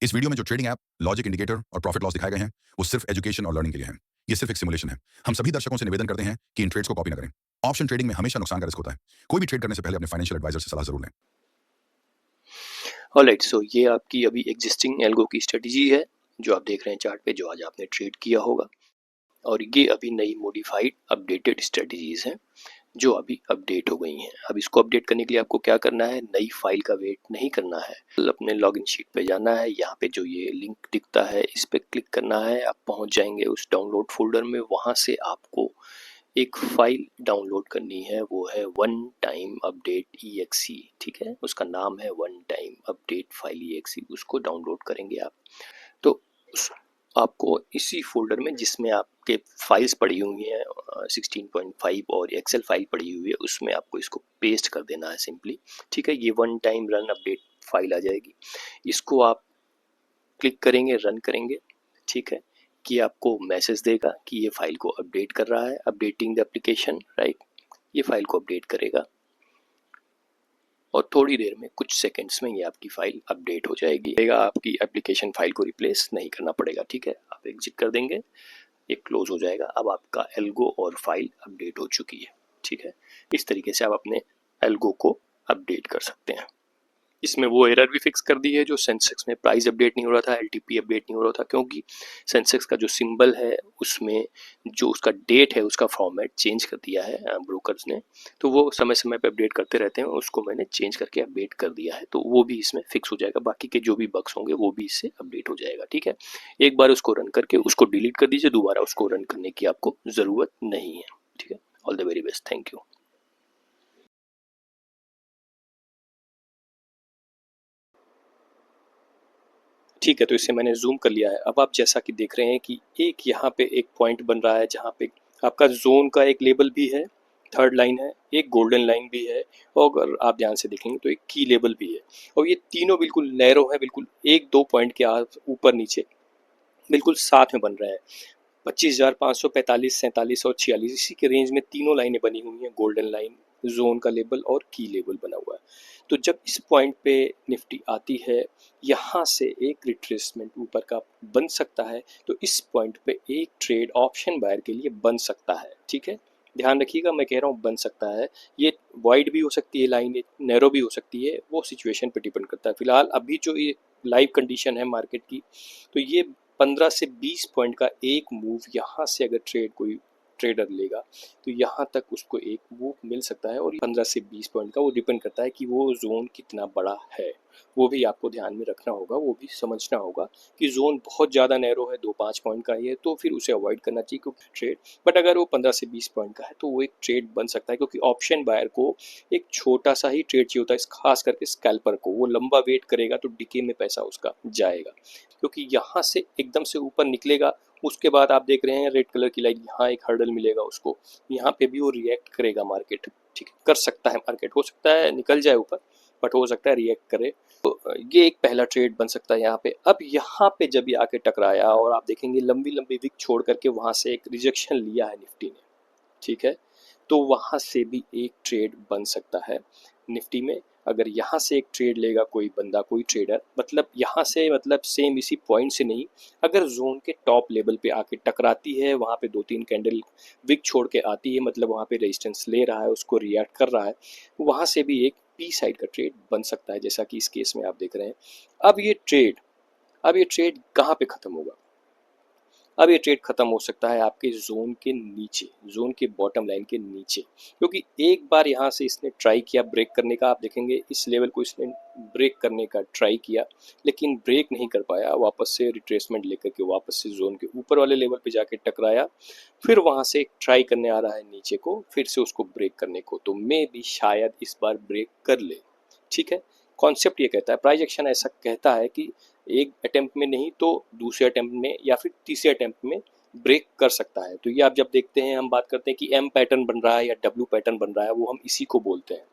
इस वीडियो में जो ट्रेडिंग ऐप, लॉजिक इंडिकेटर और प्रॉफिट लॉस दिखाए गए हैं, वो सिर्फ एजुकेशन और लर्निंग के लिए हैं। ये सिर्फ एक सिमुलेशन है। हम सभी दर्शकों से निवेदन करते हैं कि इन ट्रेड्स को कॉपी न करें। ऑप्शन ट्रेडिंग में हमेशा नुकसान का रिस्क होता है। कोई भी ट्रेड करने से पहले अपने फाइनेंशियल एडवाइजर से सलाह जरूर लें। ऑलराइट, सो ये आपकी अभी एग्जिस्टिंग एल्गो की स्ट्रेटजी है जो आप देख रहे हैं चार्ट पे, जो आज आपने ट्रेड किया होगा। और ये अभी नई मॉडिफाइड अपडेटेड स्ट्रेटजीज हैं जो अभी अपडेट हो गई हैं। अब इसको अपडेट करने के लिए आपको क्या करना है, नई फाइल का वेट नहीं करना है, अपने लॉगिन शीट पे जाना है। यहाँ पे जो ये लिंक दिखता है इस पे क्लिक करना है, आप पहुंच जाएंगे उस डाउनलोड फोल्डर में। वहां से आपको एक फाइल डाउनलोड करनी है, वो है वन टाइम अपडेट EXE। ठीक है, उसका नाम है one time update file EXE। उसको डाउनलोड करेंगे आप तो आपको इसी फोल्डर में जिसमें आपके फाइल्स पड़ी हुई हैं 16.5 और एक्सेल फाइल पड़ी हुई है, उसमें आपको इसको पेस्ट कर देना है सिंपली। ठीक है, ये one time run update file आ जाएगी। इसको आप क्लिक करेंगे, रन करेंगे। ठीक है, कि आपको मैसेज देगा कि ये फाइल को अपडेट कर रहा है, अपडेटिंग द एप्लीकेशन, राइट। ये फाइल को अपडेट करेगा और थोड़ी देर में, कुछ सेकंड्स में, ये आपकी फाइल अपडेट हो जाएगी। आपकी एप्लीकेशन फाइल को रिप्लेस नहीं करना पड़ेगा। ठीक है, आप एग्जिट कर देंगे, ये क्लोज हो जाएगा। अब आपका एल्गो और फाइल अपडेट हो चुकी है। ठीक है, इस तरीके से आप अपने एल्गो को अपडेट कर सकते हैं। इसमें वो एरर भी फिक्स कर दी है जो सेंसेक्स में प्राइस अपडेट नहीं हो रहा था, LTP अपडेट नहीं हो रहा था, क्योंकि सेंसेक्स का जो सिंबल है उसमें जो उसका डेट है उसका फॉर्मेट चेंज कर दिया है ब्रोकर्स ने। तो वो समय समय पे अपडेट करते रहते हैं, उसको मैंने चेंज करके अपडेट कर दिया है, तो वो भी इसमें फिक्स हो जाएगा। बाकी के जो भी बग्स होंगे वो भी इससे अपडेट हो जाएगा। ठीक है, एक बार उसको रन करके उसको डिलीट कर दीजिए, दोबारा उसको रन करने की आपको ज़रूरत नहीं है। ठीक है, all the very best, thank you. ठीक है, तो इसे मैंने जूम कर लिया है। अब आप जैसा कि देख रहे हैं कि एक यहाँ पे एक पॉइंट बन रहा है जहाँ पे आपका जोन का एक लेबल भी है, थर्ड लाइन है, एक गोल्डन लाइन भी है, और अगर आप ध्यान से देखेंगे तो एक की लेबल भी है। और ये तीनों बिल्कुल नैरो है, बिल्कुल एक दो पॉइंट के ऊपर नीचे बिल्कुल साथ में बन रहे हैं। 25,545, 47 और 46, इसी के रेंज में तीनों लाइनें बनी हुई हैं। गोल्डन लाइन, जोन का लेबल और की लेबल बना हुआ है। तो जब इस पॉइंट पे निफ्टी आती है, यहाँ से एक रिट्रेसमेंट ऊपर का बन सकता है, तो इस पॉइंट पे एक ट्रेड ऑप्शन बायर के लिए बन सकता है। ठीक है, ध्यान रखिएगा, मैं कह रहा हूँ बन सकता है। ये वाइड भी हो सकती है लाइन, नैरो भी हो सकती है, वो सिचुएशन पे डिपेंड करता है। फिलहाल अभी जो ये लाइव कंडीशन है मार्केट की, तो ये 15 से 20 पॉइंट का एक मूव यहाँ से अगर कोई ट्रेडर लेगा तो यहाँ तक उसको एक मूव मिल सकता है। और 15 से 20 पॉइंट का वो डिपेंड करता है कि वो जोन कितना बड़ा है, वो भी आपको ध्यान में रखना होगा, वो भी समझना होगा कि जोन बहुत ज़्यादा नैरो है, 2-5 पॉइंट का ही है, तो फिर उसे अवॉइड करना चाहिए क्योंकि ट्रेड। बट अगर वो 15 से 20 पॉइंट का है तो वो एक ट्रेड बन सकता है, क्योंकि ऑप्शन बायर को एक छोटा सा ही ट्रेड चाहिए होता है, खास करके स्कैल्पर को। वो लंबा वेट करेगा तो डिके में पैसा उसका जाएगा, क्योंकि यहाँ से एकदम से ऊपर निकलेगा, उसके बाद आप देख रहे हैं रेड कलर की लाइन, यहाँ एक हर्डल मिलेगा उसको, यहाँ पे भी वो रिएक्ट करेगा मार्केट। ठीक है, कर सकता है मार्केट, हो सकता है निकल जाए ऊपर, बट हो सकता है रिएक्ट करे। तो ये एक पहला ट्रेड बन सकता है यहाँ पे। अब यहाँ पे जब ये आके टकराया और आप देखेंगे लंबी लंबी विक छोड़ करके वहाँ से एक रिजेक्शन लिया है निफ्टी ने। ठीक है, तो वहाँ से भी एक ट्रेड बन सकता है निफ्टी में। अगर यहाँ से एक ट्रेड लेगा कोई बंदा, कोई ट्रेडर, मतलब यहाँ से, मतलब सेम इसी पॉइंट से नहीं, अगर जोन के टॉप लेवल पे आके टकराती है, वहाँ पे 2-3 कैंडल विक छोड़ के आती है, मतलब वहाँ पे रेजिस्टेंस ले रहा है, उसको रिएक्ट कर रहा है, वहाँ से भी एक पी साइड का ट्रेड बन सकता है, जैसा कि इस केस में आप देख रहे हैं। अब ये ट्रेड कहाँ पे खत्म होगा? अब ये ट्रेड खत्म हो सकता है आपके जोन के नीचे, जोन के बॉटम लाइन के नीचे, क्योंकि एक बार यहाँ से इसने ट्राई किया ब्रेक करने का। आप देखेंगे इस लेवल को इसने ब्रेक करने का ट्राई किया, लेकिन ब्रेक नहीं कर पाया, वापस से रिट्रेसमेंट लेकर के वापस से जोन के ऊपर वाले लेवल पे जाके टकराया, फिर वहाँ से ट्राई करने आ रहा है नीचे को, फिर से उसको ब्रेक करने को, तो मे भी शायद इस बार ब्रेक कर ले। ठीक है, कॉन्सेप्ट ये कहता है, प्राइस एक्शन ऐसा कहता है कि एक अटेम्प्ट में नहीं तो दूसरे अटेम्प्ट में या फिर तीसरे अटेम्प्ट में ब्रेक कर सकता है। तो ये आप जब देखते हैं, हम बात करते हैं कि एम पैटर्न बन रहा है या डब्ल्यू पैटर्न बन रहा है, वो हम इसी को बोलते हैं।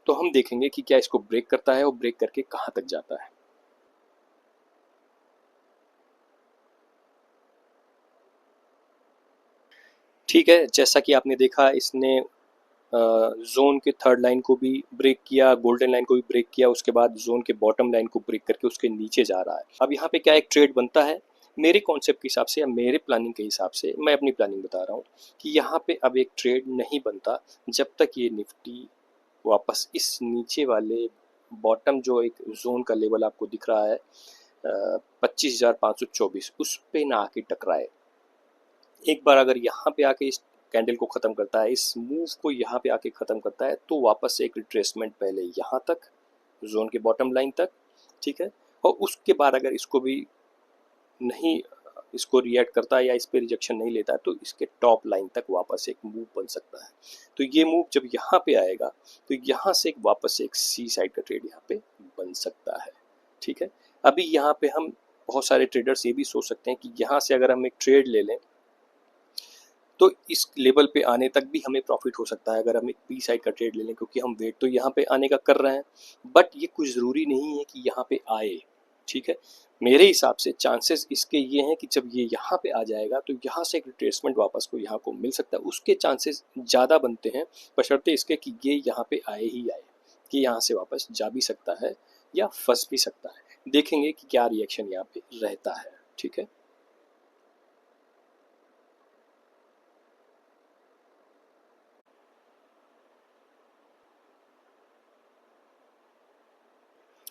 तो हम देखेंगे कि क्या इसको ब्रेक करता है और ब्रेक करके कहाँ तक जाता है। ठीक है, जैसा कि आपने देखा, इसने जोन के थर्ड लाइन को भी ब्रेक किया, गोल्डन लाइन को भी ब्रेक किया, उसके बाद जोन के बॉटम लाइन को ब्रेक करके उसके नीचे जा रहा है। अब यहाँ पे क्या एक ट्रेड बनता है मेरे कॉन्सेप्ट के हिसाब से या मेरे प्लानिंग के हिसाब से, मैं अपनी प्लानिंग बता रहा हूँ कि यहाँ पे अब एक ट्रेड नहीं बनता जब तक ये निफ्टी वापस इस नीचे वाले बॉटम जो एक जोन का लेवल आपको दिख रहा है 25,524 उस पे ना आके टकराए। एक बार अगर यहाँ पे आके इस कैंडल को ख़त्म करता है, इस मूव को यहाँ पे आके ख़त्म करता है, तो वापस से एक रिट्रेसमेंट पहले यहाँ तक जोन के बॉटम लाइन तक, ठीक है, और उसके बाद अगर इसको भी नहीं इसको रिएक्ट करता है या इस पे रिजेक्शन नहीं लेता है तो इसके टॉप लाइन तक वापस एक मूव बन सकता है। तो ये मूव जब यहाँ पे आएगा तो यहाँ से एक वापस से एक सी साइड का ट्रेड यहाँ पे बन सकता है, ठीक है। अभी यहाँ पे हम बहुत सारे ट्रेडर्स ये भी सोच सकते हैं कि यहाँ से अगर हम एक ट्रेड ले लें तो इस लेवल पे आने तक भी हमें प्रॉफिट हो सकता है अगर हम एक पी साइड का ट्रेड ले लें, क्योंकि हम वेट तो यहाँ पे आने का कर रहे हैं, बट ये कुछ ज़रूरी नहीं है कि यहाँ पे आए, ठीक है। मेरे हिसाब से चांसेस इसके ये हैं कि जब ये यहाँ पे आ जाएगा तो यहाँ से एक रिट्रेसमेंट वापस को यहाँ को मिल सकता है, उसके चांसेस ज़्यादा बनते हैं बशर्ते इसके कि ये यहाँ पे आए ही आए, कि यहाँ से वापस जा भी सकता है या फंस भी सकता है। देखेंगे कि क्या रिएक्शन यहाँ पे रहता है, ठीक है।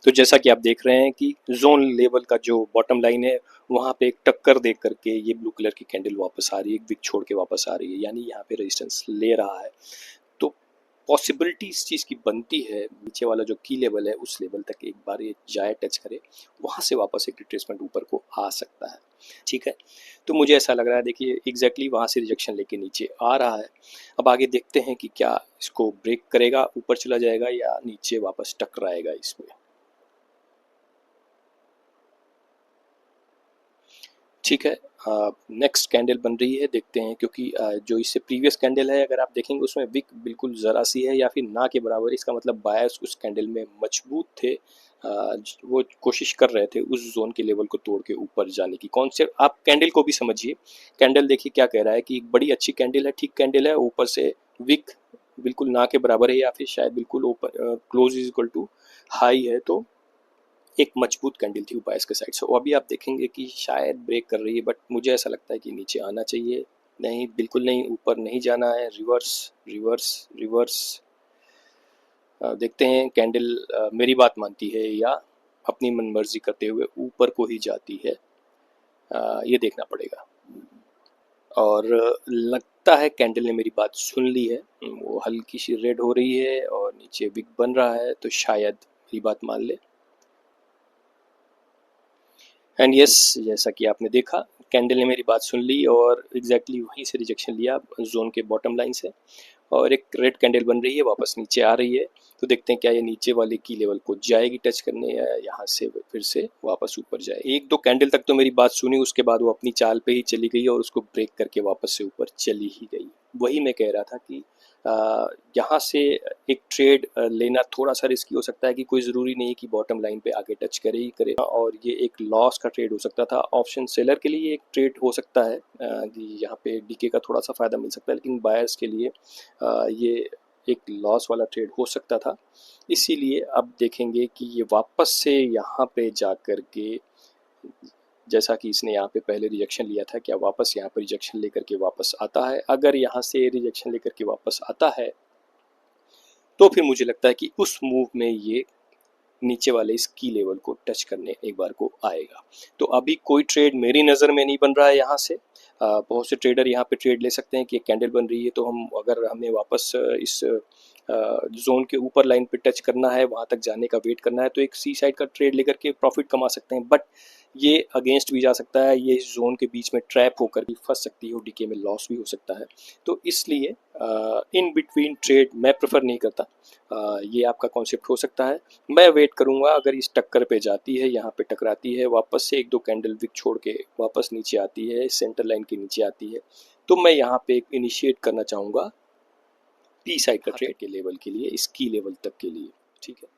तो जैसा कि आप देख रहे हैं कि जोन लेवल का जो बॉटम लाइन है वहाँ पे एक टक्कर दे करके ये ब्लू कलर की कैंडल वापस आ रही है, एक विक छोड़ के वापस आ रही है, यानी यहाँ पे रेजिस्टेंस ले रहा है। तो पॉसिबिलिटी इस चीज़ की बनती है नीचे वाला जो की लेवल है उस लेवल तक एक बार ये जाए टच करे, वहाँ से वापस एक रिट्रेसमेंट ऊपर को आ सकता है, ठीक है। तो मुझे ऐसा लग रहा है, देखिए एग्जैक्टली वहाँ से रिजेक्शन लेके नीचे आ रहा है। अब आगे देखते हैं कि क्या इसको ब्रेक करेगा, ऊपर चला जाएगा या नीचे वापस टकराएगा इसमें। ठीक है, नेक्स्ट कैंडल बन रही है, देखते हैं, क्योंकि जो इससे प्रीवियस कैंडल है अगर आप देखेंगे उसमें विक बिल्कुल ज़रा सी है या फिर ना के बराबर, इसका मतलब बायर्स उस कैंडल में मजबूत थे। वो कोशिश कर रहे थे उस जोन के लेवल को तोड़ के ऊपर जाने की। कॉन्सेप्ट आप कैंडल को भी समझिए, कैंडल देखिए क्या कह रहा है कि एक बड़ी अच्छी कैंडल है, ठीक कैंडल है, ऊपर से विक बिल्कुल ना के बराबर है या फिर शायद बिल्कुल ऊपर close is equal to high है, तो एक मजबूत कैंडल थी बायर्स के साइड से। और अभी आप देखेंगे कि शायद ब्रेक कर रही है, बट मुझे ऐसा लगता है कि नीचे आना चाहिए। नहीं, बिल्कुल नहीं, ऊपर नहीं जाना है, रिवर्स रिवर्स रिवर्स। देखते हैं कैंडल मेरी बात मानती है या अपनी मनमर्जी करते हुए ऊपर को ही जाती है, ये देखना पड़ेगा। और लगता है कैंडल ने मेरी बात सुन ली है, वो हल्की सी रेड हो रही है और नीचे विक बन रहा है, तो शायद मेरी बात मान ले। एंड यस, जैसा कि आपने देखा कैंडल ने मेरी बात सुन ली और एग्जैक्टली वहीं से रिजेक्शन लिया जोन के बॉटम लाइन से, और एक रेड कैंडल बन रही है, वापस नीचे आ रही है। तो देखते हैं क्या ये नीचे वाले की लेवल को जाएगी टच करने या यहाँ से फिर से वापस ऊपर जाए। एक दो कैंडल तक तो मेरी बात सुनी, उसके बाद वो अपनी चाल पे ही चली गई और उसको ब्रेक करके वापस से ऊपर चली ही गई। वही मैं कह रहा था कि यहाँ से एक ट्रेड लेना थोड़ा सा रिस्की हो सकता है कि कोई ज़रूरी नहीं कि बॉटम लाइन पे आगे टच करे ही करे, और ये एक लॉस का ट्रेड हो सकता था। ऑप्शन सेलर के लिए एक ट्रेड हो सकता है कि यहाँ पे डीके का थोड़ा सा फ़ायदा मिल सकता है, लेकिन बायर्स के लिए ये एक लॉस वाला ट्रेड हो सकता था। इसीलिए अब देखेंगे कि ये वापस से यहाँ पे जा कर के, जैसा कि इसने यहाँ पे पहले रिजेक्शन लिया था, क्या वापस यहाँ पर रिजेक्शन लेकर के वापस आता है। अगर यहाँ से रिजेक्शन लेकर के वापस आता है तो फिर मुझे लगता है कि उस मूव में ये नीचे वाले इस की लेवल को टच करने एक बार को आएगा। तो अभी कोई ट्रेड मेरी नज़र में नहीं बन रहा है यहाँ से। बहुत से ट्रेडर यहाँ पे ट्रेड ले सकते हैं कि एक कैंडल बन रही है तो हम, अगर हमें वापस इस जोन के ऊपर लाइन पे टच करना है, वहाँ तक जाने का वेट करना है, तो एक सी साइड का ट्रेड लेकर के प्रॉफिट कमा सकते हैं। बट ये अगेंस्ट भी जा सकता है, ये इस जोन के बीच में ट्रैप होकर भी फंस सकती है और डीके में लॉस भी हो सकता है। तो इसलिए इन बिटवीन ट्रेड मैं प्रेफर नहीं करता। ये आपका कॉन्सेप्ट हो सकता है। मैं वेट करूंगा, अगर इस टक्कर पे जाती है, यहाँ पे टकराती है, वापस से एक दो कैंडल विक छोड़ के वापस नीचे आती है, सेंटर लाइन के नीचे आती है, तो मैं यहाँ पे एक इनिशिएट करना चाहूँगा पी साइड का ट्रेड के लेवल के लिए, इस की लेवल तक के लिए, ठीक है।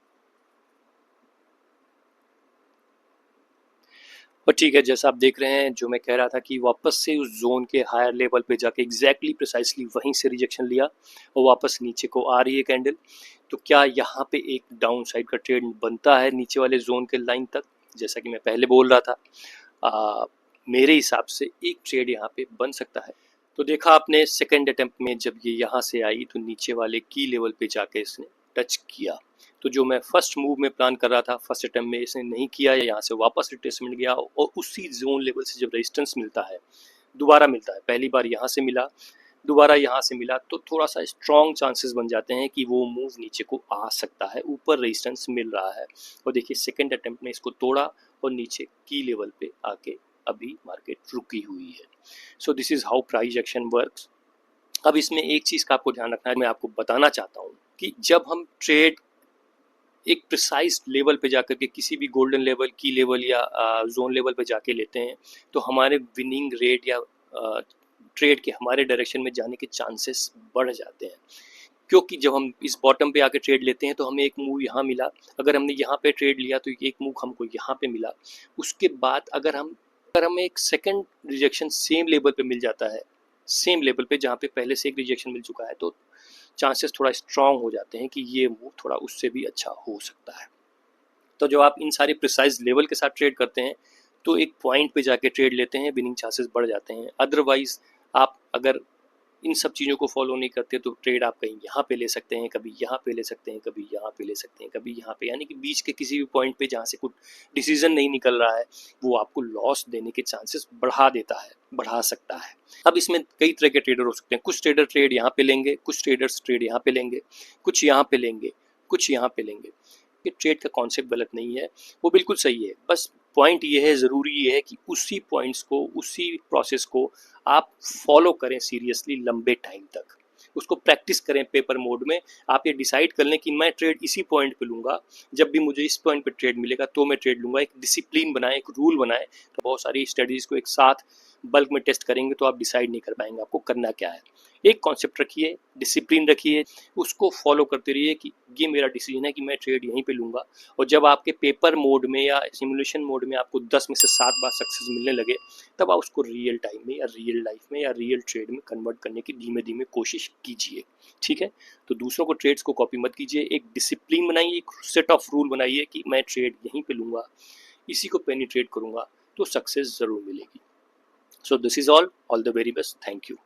और ठीक है, जैसा आप देख रहे हैं, जो मैं कह रहा था कि वापस से उस जोन के हायर लेवल पे जाके एग्जैक्टली प्रिसाइसली वहीं से रिजेक्शन लिया और वापस नीचे को आ रही है कैंडल। तो क्या यहाँ पे एक डाउन साइड का ट्रेड बनता है नीचे वाले जोन के लाइन तक? जैसा कि मैं पहले बोल रहा था, मेरे हिसाब से एक ट्रेड यहाँ पे बन सकता है। तो देखा आपने सेकेंड अटेम्प्ट में जब ये यहाँ से आई तो नीचे वाले की लेवल पे जाके इसने टच किया। तो जो मैं फर्स्ट मूव में प्लान कर रहा था, फर्स्ट अटेम्प्ट में इसने नहीं किया, यहाँ से वापस रिट्रेसमेंट गया और उसी जोन लेवल से जब रेजिस्टेंस मिलता है, दोबारा मिलता है, पहली बार यहाँ से मिला, दोबारा यहाँ से मिला, तो थोड़ा सा स्ट्रॉन्ग चांसेस बन जाते हैं कि वो मूव नीचे को आ सकता है, ऊपर रेजिस्टेंस मिल रहा है। और देखिए सेकेंड अटेम्प्ट में इसको तोड़ा और नीचे की लेवल पे आके अभी मार्केट रुकी हुई है। So this is how price action works. अब इसमें एक चीज़ का आपको ध्यान रखना है, मैं आपको बताना चाहता हूँ कि जब हम ट्रेड एक प्रिसाइज लेवल पे जाकर के किसी भी गोल्डन लेवल, की लेवल या जोन लेवल पे जाके लेते हैं, तो हमारे विनिंग रेट या ट्रेड के हमारे डायरेक्शन में जाने के चांसेस बढ़ जाते हैं। क्योंकि जब हम इस बॉटम पे आके ट्रेड लेते हैं तो हमें एक मूव यहाँ मिला, अगर हमने यहाँ पे ट्रेड लिया तो एक मूव हमको यहाँ पे मिला, उसके बाद अगर हमें एक सेकंड रिजेक्शन सेम लेवल पे मिल जाता है, सेम लेवल पे जहाँ पे पहले से एक रिजेक्शन मिल चुका है, तो चांसेस थोड़ा स्ट्रांग हो जाते हैं कि ये मूव थोड़ा उससे भी अच्छा हो सकता है। तो जब आप इन सारे प्रिसाइज लेवल के साथ ट्रेड करते हैं तो एक पॉइंट पे जाके ट्रेड लेते हैं, विनिंग चांसेस बढ़ जाते हैं। अदरवाइज आप अगर इन सब चीज़ों को फॉलो नहीं करते तो ट्रेड आप कहीं यहाँ पे ले सकते हैं, कभी यहाँ पे ले सकते हैं, कभी यहाँ पे ले सकते हैं, कभी यहाँ पे, यानी कि बीच के किसी भी पॉइंट पे जहाँ से कुछ डिसीजन नहीं निकल रहा है वो आपको लॉस देने के चांसेस बढ़ा देता है, बढ़ा सकता है। अब इसमें कई तरह के ट्रेडर हो सकते हैं, कुछ ट्रेडर ट्रेड यहाँ पे लेंगे, कुछ ट्रेडर्स ट्रेड यहाँ पे लेंगे, कुछ यहाँ पे लेंगे, कुछ यहाँ पे लेंगे। ये ट्रेड का कॉन्सेप्ट गलत नहीं है, वो बिल्कुल सही है। बस पॉइंट ये है, ज़रूरी ये है कि उसी पॉइंट्स को, उसी प्रोसेस को आप फॉलो करें सीरियसली लंबे टाइम तक, उसको प्रैक्टिस करें पेपर मोड में। आप ये डिसाइड कर लें कि मैं ट्रेड इसी पॉइंट पे लूँगा, जब भी मुझे इस पॉइंट पे ट्रेड मिलेगा तो मैं ट्रेड लूँगा। एक डिसिप्लिन बनाएं, एक रूल बनाएं। तो बहुत सारी स्टडीज़ को एक साथ बल्क में टेस्ट करेंगे तो आप डिसाइड नहीं कर पाएंगे आपको करना क्या है। एक कॉन्सेप्ट रखिए, डिसिप्लिन रखिए, उसको फॉलो करते रहिए कि ये मेरा डिसीजन है कि मैं ट्रेड यहीं पे लूँगा। और जब आपके पेपर मोड में या सिमुलेशन मोड में आपको 10 में से 7 बार सक्सेस मिलने लगे, तब आप उसको रियल टाइम में या रियल लाइफ में या रियल ट्रेड में कन्वर्ट करने की धीमे धीमे कोशिश कीजिए। ठीक है, तो दूसरों को ट्रेड्स को कॉपी मत कीजिए, एक डिसिप्लिन बनाइए, एक सेट ऑफ रूल बनाइए कि मैं ट्रेड यहीं पे लूँगा, इसी को पेनिट्रेट करूँगा, तो सक्सेस ज़रूर मिलेगी। So this is all the very best, thank you.